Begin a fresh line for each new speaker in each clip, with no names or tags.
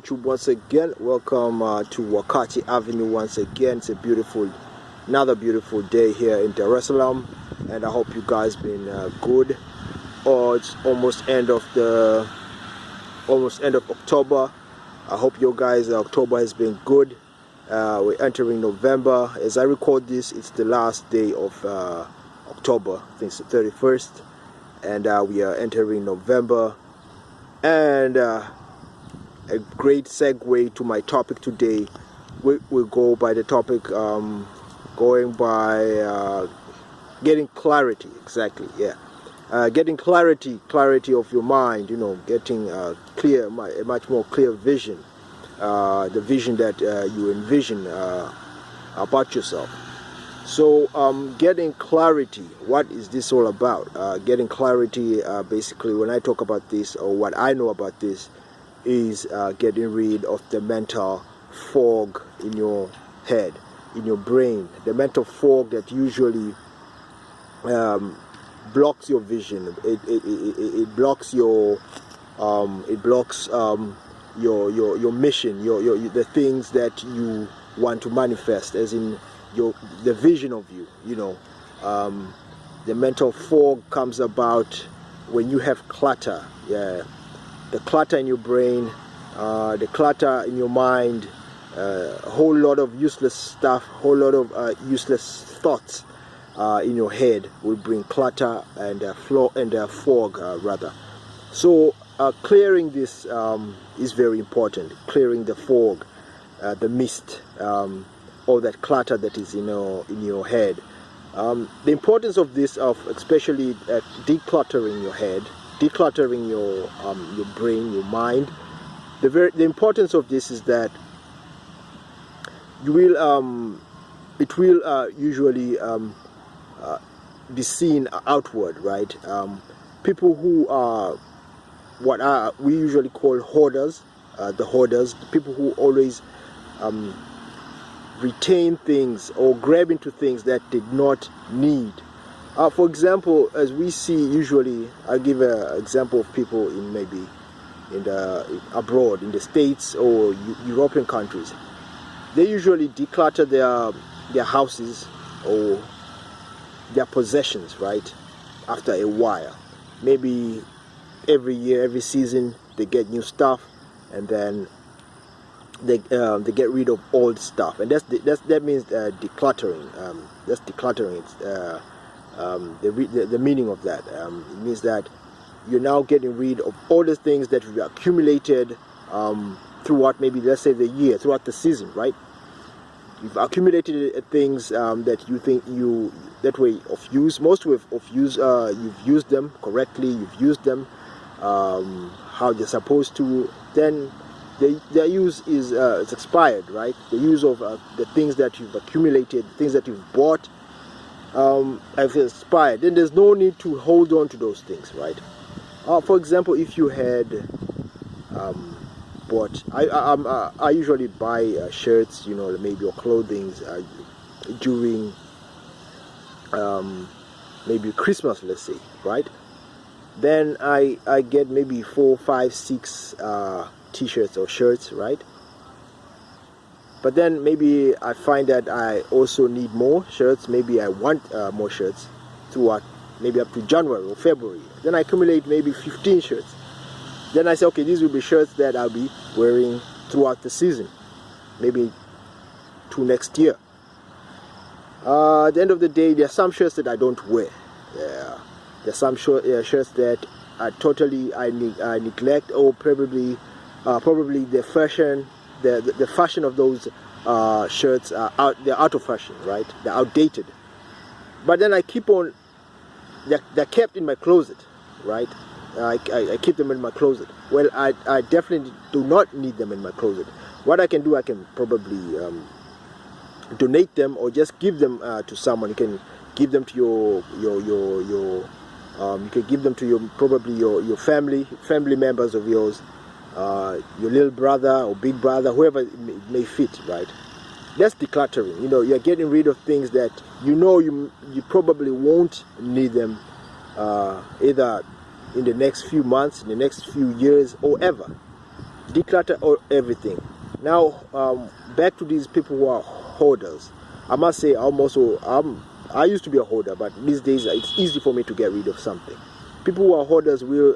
YouTube once again. Welcome to Wakati Avenue once again. It's another beautiful day here in Dar es Salaam, and I hope you guys been good. It's almost end of October. I hope your guys October has been good. We're entering November. As I record this, it's the last day of October. I think it's the 31st, and we are entering November. And a great segue to my topic today. We'll go by the topic going by getting clarity. Exactly, yeah. Getting clarity of your mind, getting a much more clear vision, the vision that you envision about yourself. So getting clarity, what is this all about? Getting clarity, basically, when I talk about this, or what I know about this, is getting rid of the mental fog in your head, in your brain, the mental fog that usually blocks your vision. It blocks your your mission, the things that you want to manifest, as in the vision of you. The mental fog comes about when you have clutter. Yeah, the clutter in your brain, the clutter in your mind, a whole lot of useless stuff, whole lot of useless thoughts in your head will bring clutter and fog rather. So clearing this is very important. Clearing the fog, the mist, all that clutter that is in your head. The importance of this, especially decluttering your head, decluttering your brain, your mind. The importance of this is that you will it will usually be seen outward, right? People who are what we usually call hoarders, the hoarders, the people who always retain things or grab into things that did not need. For example, as we see usually, I'll give an example of people maybe abroad, in the States or European countries. They usually declutter their houses or their possessions, right? After a while, maybe every year, every season, they get new stuff, and then they get rid of old stuff, and that means decluttering. That's decluttering. It's the meaning of that. It means that you're now getting rid of all the things that you accumulated throughout, maybe let's say the year, throughout the season, right? You've accumulated things that you think that way of use. Most of use, you've used them correctly. You've used them how they're supposed to. Then their use is it's expired, right? The use of the things that you've accumulated, things that you've bought, have expired. Then there's no need to hold on to those things, right? For example, if you had bought, I usually buy shirts, maybe, or clothing during maybe Christmas, let's say, right? Then I get maybe 4, 5, 6 t-shirts or shirts, right? But then maybe I find that I also need more shirts. Maybe I want more shirts throughout, maybe up to January or February. Then I accumulate maybe 15 shirts. Then I say, okay, these will be shirts that I'll be wearing throughout the season, maybe to next year. At the end of the day, there are some shirts that I don't wear. Yeah. There's some shirts that I neglect, or probably the fashion, the fashion of those shirts they're out of fashion, right? They're outdated. But then I keep on. They're kept in my closet, right? I keep them in my closet. Well, I definitely do not need them in my closet. What I can do, I can probably donate them, or just give them to someone. You can give them to your you can give them to your family members of yours, your little brother or big brother, whoever it may fit, right? That's decluttering. You're getting rid of things that you probably won't need them either in the next few months, in the next few years, or ever. declutter everything. Now, back to these people who are hoarders. I must say, I used to be a hoarder, but these days it's easy for me to get rid of something. People who are hoarders will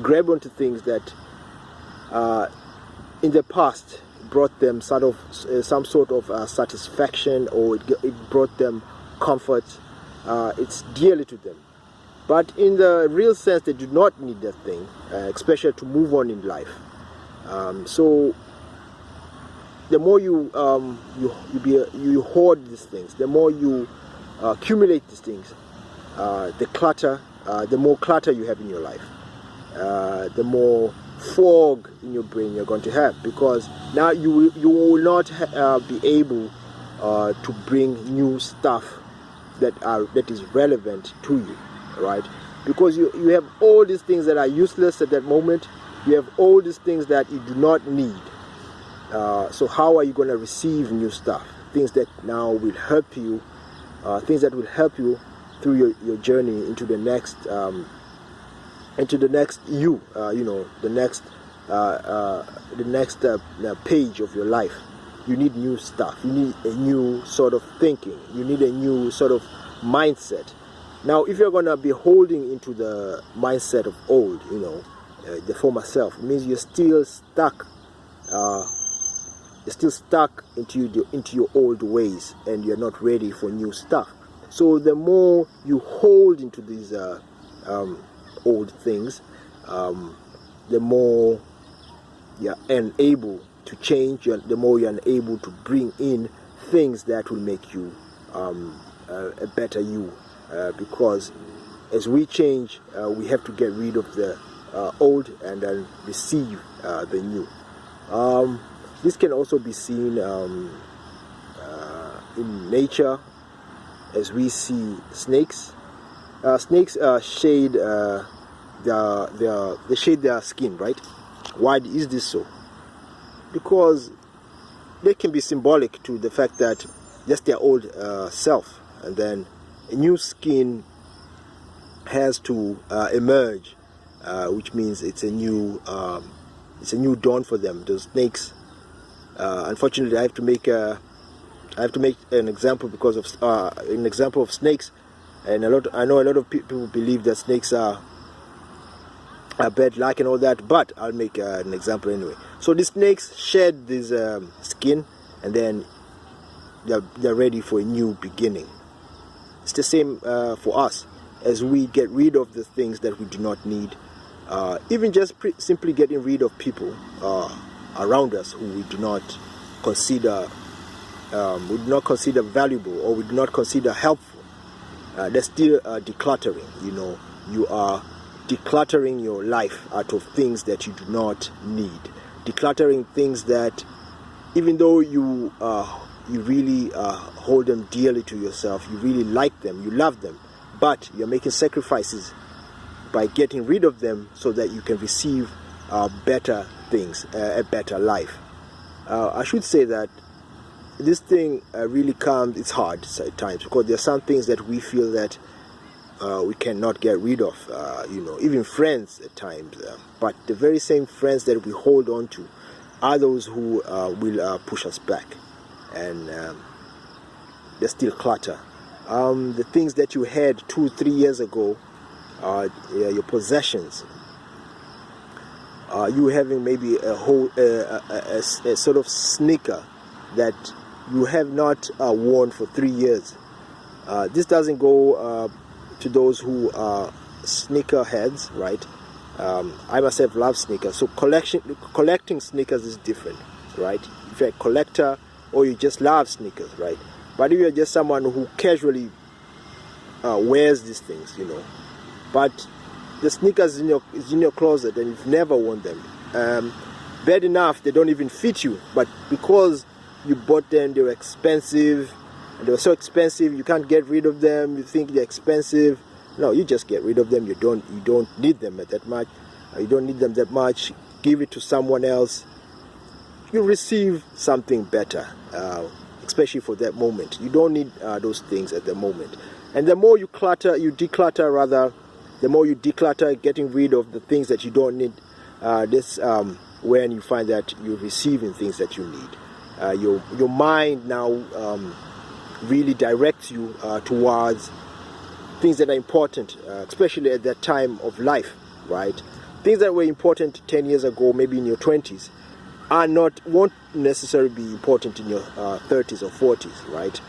grab onto things that in the past brought them some sort of satisfaction, or it brought them comfort. It's dearly to them. But in the real sense, they do not need that thing, especially to move on in life. So the more you hoard these things, the more you accumulate these things, the more clutter you have in your life, the more fog in your brain you're going to have, because now you will not be able to bring new stuff that is relevant to you, right? Because you have all these things that are useless at that moment. You have all these things that you do not need. So how are you going to receive new stuff? Things that now will help you, through your journey into the next you, the next page of your life. You need new stuff. You need a new sort of thinking. You need a new sort of mindset. Now, if you're going to be holding into the mindset of old, the former self, it means you're still stuck. You're still stuck into your old ways, and you're not ready for new stuff. So the more you hold into these old things, the more you're unable to change, the more you're unable to bring in things that will make you a better you. Because as we change, we have to get rid of the old and then receive the new. This can also be seen in nature, as we see snakes. Snakes shade they shade their skin, right? Why is this so? Because they can be symbolic to the fact that just their old self, and then a new skin has to emerge, which means it's a new dawn for them. Those snakes. Unfortunately, I have to make an example because of an example of snakes, and I know a lot of people believe that snakes are bad luck and all that, but I'll make an example anyway. So the snakes shed this skin, and then they're ready for a new beginning. It's the same for us. As we get rid of the things that we do not need, even just simply getting rid of people around us who we do not consider valuable, or we do not consider helpful, that's still decluttering. You are decluttering your life out of things that you do not need, decluttering things that, even though you really hold them dearly to yourself, you really like them, you love them, but you're making sacrifices by getting rid of them so that you can receive better things, a better life. I should say that this thing really comes, it's hard at times, because there are some things that we feel that we cannot get rid of, even friends at times. But the very same friends that we hold on to are those who will push us back, and they're still clutter. The things that you had 2-3 years ago, your possessions. You having maybe a sort of sneaker that you have not worn for 3 years. This doesn't go to those who are sneaker heads, right? I myself love sneakers, so collecting sneakers is different, right? If you're a collector or you just love sneakers, right? But if you're just someone who casually wears these things, but the sneakers is in your closet and you've never worn them. Bad enough, they don't even fit you, but because you bought them, they were expensive, and they were so expensive you can't get rid of them. You think they're expensive. No, you just get rid of them. You don't need them that much. You don't need them that much. Give it to someone else. You receive something better, especially for that moment. You don't need those things at the moment. And the more you declutter rather, the more you declutter, getting rid of the things that you don't need, this when you find that you're receiving things that you need. Your mind now really directs you towards things that are important, especially at that time of life, right? Things that were important 10 years ago, maybe in your 20s, won't necessarily be important in your 30s or 40s, right?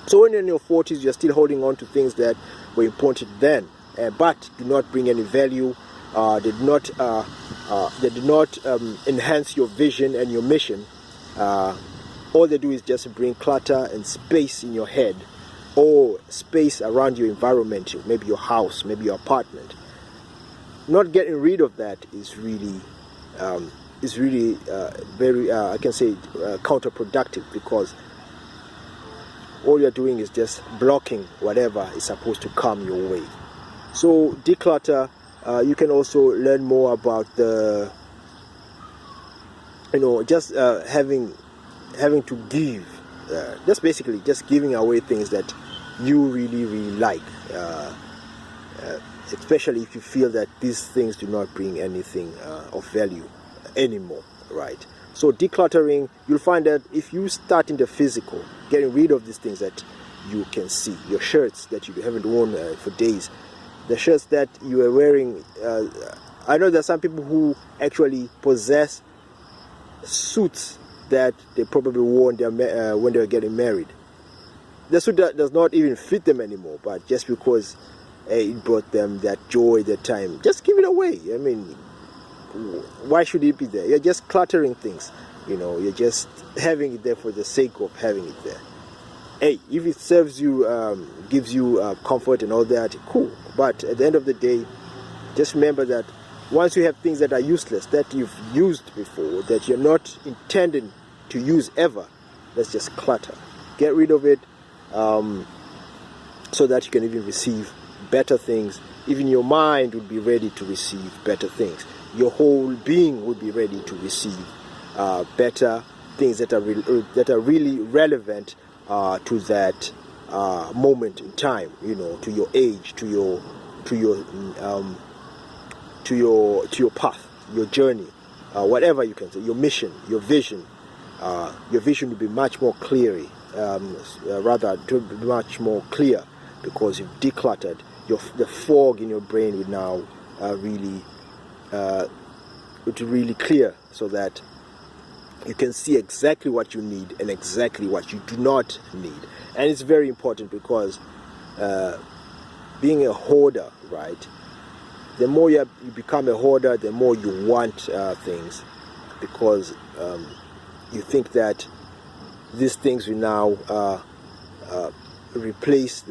So when you're in your 40s, you're still holding on to things that were important then, but do not bring any value. They did not enhance your vision and your mission. All they do is just bring clutter and space in your head, or space around your environment, maybe your house, maybe your apartment. Not getting rid of that is really very, I can say, counterproductive, because all you're doing is just blocking whatever is supposed to come your way. So declutter. You can also learn more about the, just having to give, just basically just giving away things that you really like, especially if you feel that these things do not bring anything of value anymore, right? So decluttering, you'll find that if you start in the physical, getting rid of these things that you can see, your shirts that you haven't worn for days, the shirts that you are wearing. I know there are some people who actually possess suits that they probably wore when they were getting married. The suit does not even fit them anymore, but just because it brought them that joy, that time, just give it away. I mean, why should it be there? You're just cluttering things. You're just having it there for the sake of having it there. Hey, if it serves you, gives you comfort and all that, cool. But at the end of the day, just remember that once you have things that are useless, that you've used before, that you're not intending to use ever, let's just clutter. Get rid of it, so that you can even receive better things. Even your mind would be ready to receive better things. Your whole being would be ready to receive better things that are really relevant to that moment in time, to your age, to your path, your journey, whatever you can say, your mission, your vision. Your vision will be much more clear, much more clear, because you've decluttered. The fog in your brain would now really clear, so that you can see exactly what you need and exactly what you do not need. And it's very important, because being a hoarder, right? The more you become a hoarder, the more you want things, because you think that these things will now replace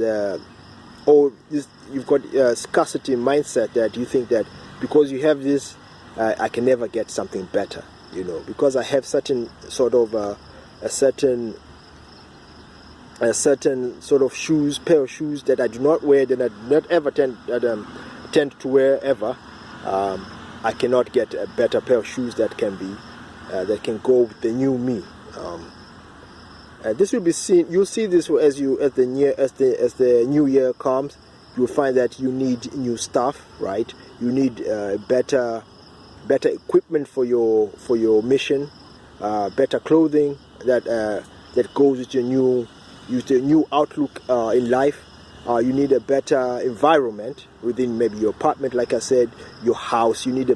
you've got a scarcity mindset, that you think that because you have this, I can never get something better. Because I have certain sort of a certain sort of pair of shoes that I do not wear, that I do not ever tend to wear ever. I cannot get a better pair of shoes that can go with the new me. This will be seen. You'll see this as the new year comes. You'll find that you need new stuff, right? You need better equipment for your mission, better clothing that goes with your new outlook in life. You need a better environment within maybe your apartment, like I said, your house. You need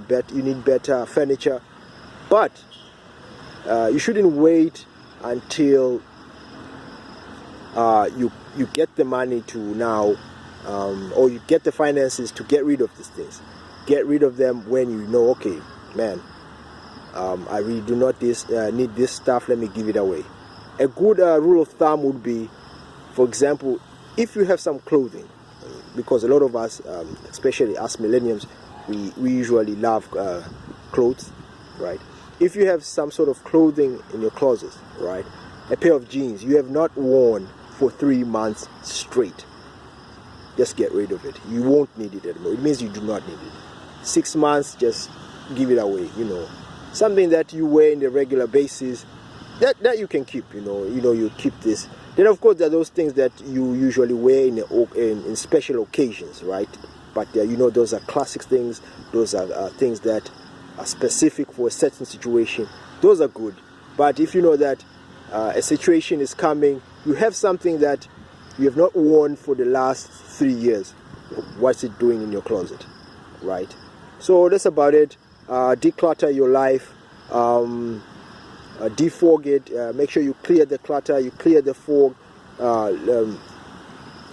better furniture, but you shouldn't wait until you get the money to now, or you get the finances to get rid of these things. Get rid of them when you know, okay, man, I really do not need this stuff, let me give it away. A good rule of thumb would be, for example, if you have some clothing, because a lot of us, especially us millennials, we usually love clothes, right? If you have some sort of clothing in your closet, right, a pair of jeans you have not worn for 3 months straight, just get rid of it. You won't need it anymore. It means you do not need it. 6 months, just give it away. Something that you wear in a regular basis, that you can keep. You keep this. Then of course there are those things that you usually wear in special occasions, right? But those are classic things. Those are things that specific for a certain situation, those are good. But if you know that a situation is coming, you have something that you have not worn for the last 3 years, what's it doing in your closet, right? So that's about it. Declutter your life, defog it, make sure you clear the clutter, you clear the fog,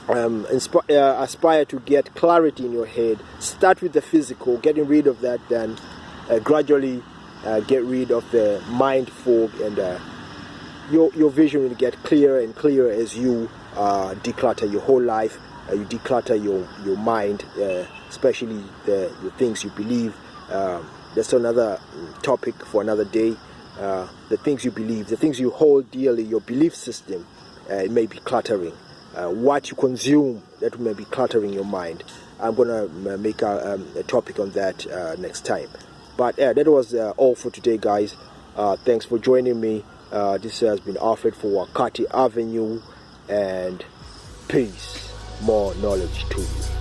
aspire to get clarity in your head. Start with the physical, getting rid of that, then gradually get rid of the mind fog, and your vision will get clearer and clearer as you declutter your whole life. You declutter your mind, especially the things you believe. That's another topic for another day. The things you believe, the things you hold dearly, your belief system, it may be cluttering. What you consume, that may be cluttering your mind. I'm going to make a topic on that next time. But that was all for today, guys. Thanks for joining me. This has been offered for Wakati Avenue, and peace. More knowledge to you.